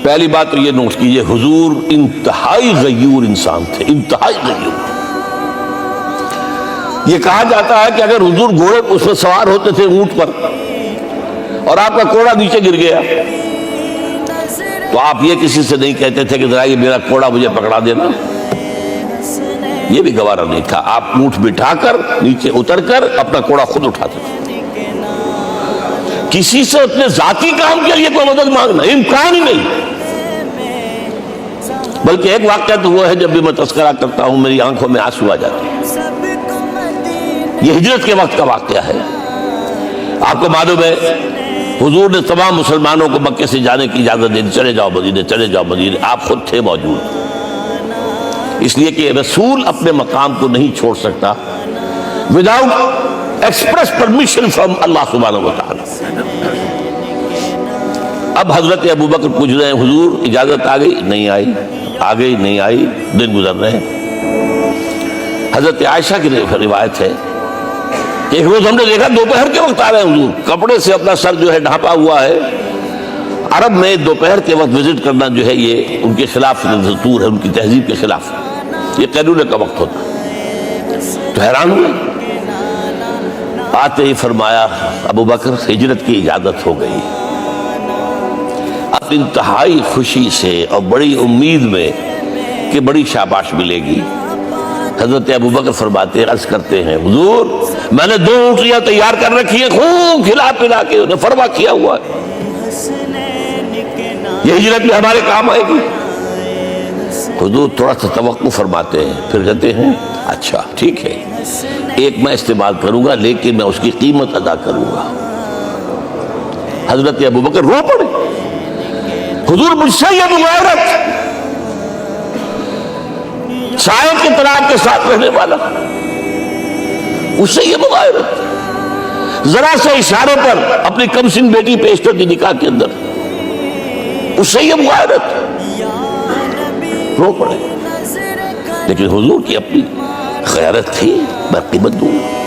پہلی بات تو یہ نوٹ کیجئے، حضور انتہائی غیور انسان تھے، انتہائی غیور۔ یہ کہا جاتا ہے کہ اگر حضور گھوڑے اس میں سوار ہوتے تھے اونٹ پر اور آپ کا کوڑا نیچے گر گیا تو آپ یہ کسی سے نہیں کہتے تھے کہ ذرا یہ میرا کوڑا مجھے پکڑا دینا، یہ بھی گوارا نہیں تھا۔ آپ اونٹ بٹھا کر نیچے اتر کر اپنا کوڑا خود اٹھاتے تھے۔ کسی سے اپنے ذاتی کام کے لیے کوئی مدد مانگنا امکان ہی نہیں۔ بلکہ ایک واقعہ تو وہ ہے جب بھی میں تذکرہ کرتا ہوں میری آنکھوں میں آنسو آ جاتے ہیں۔ یہ ہجرت کے وقت کا واقعہ ہے۔ آپ کو معلوم ہے حضور نے تمام مسلمانوں کو مکے سے جانے کی اجازت دی، چلے جاؤ مدینے، چلے جاؤ مدینے، آپ خود تھے موجود، اس لیے کہ رسول اپنے مقام کو نہیں چھوڑ سکتا وداؤٹ ایکسپریس پرمیشن فرام اللہ سبحانہ وتعالی۔ اب حضرت ابوبکر پوچھ رہے ہیں حضور اجازت آ گئی؟ نہیں آئی، آ گئی نہیں آئی، دن گزر رہے ہیں۔ حضرت عائشہ کی روایت ہے کہ ایک روز ہم نے دیکھا دوپہر کے وقت آ رہے ہیں حضور، کپڑے سے اپنا سر جو ہے ڈھانپا ہوا ہے۔ عرب میں دوپہر کے وقت وزٹ کرنا جو ہے یہ ان کے خلاف دستور ہے، ان کی تہذیب کے خلاف، یہ قیلولے کا وقت ہوتا ہے۔ تو حیران ہوئے، آتے ہی فرمایا ابوبکر ہجرت کی اجازت ہو گئی۔ اب انتہائی خوشی سے اور بڑی امید میں کہ بڑی شاباش ملے گی، حضرت ابوبکر فرماتے ہیں، عرض کرتے ہیں حضور میں نے 2 اونٹیاں تیار کر رکھی ہیں، خوب کھلا پلا کے انہیں فرما کیا ہوا ہے، یہ ہجرت میں ہمارے کام آئے گی۔ حضور تھوڑا سا توقع فرماتے ہیں، پھر کہتے ہیں اچھا ٹھیک ہے، ایک میں استعمال کروں گا لیکن میں اس کی قیمت ادا کروں گا۔ حضرت ابوبکر رو پڑے، حضور مجھ سے یہ مغایرت، سائے کے طرح کے ساتھ رہنے والا، اس سے یہ مغایرت، ذرا سے اشارے پر اپنی کم سن بیٹی پیش کر دی نکاح کے اندر، اس سے یہ مغایرت، رو پڑے۔ لیکن حضور کی اپنی غیرت تھی، میں قیمت دوں گا۔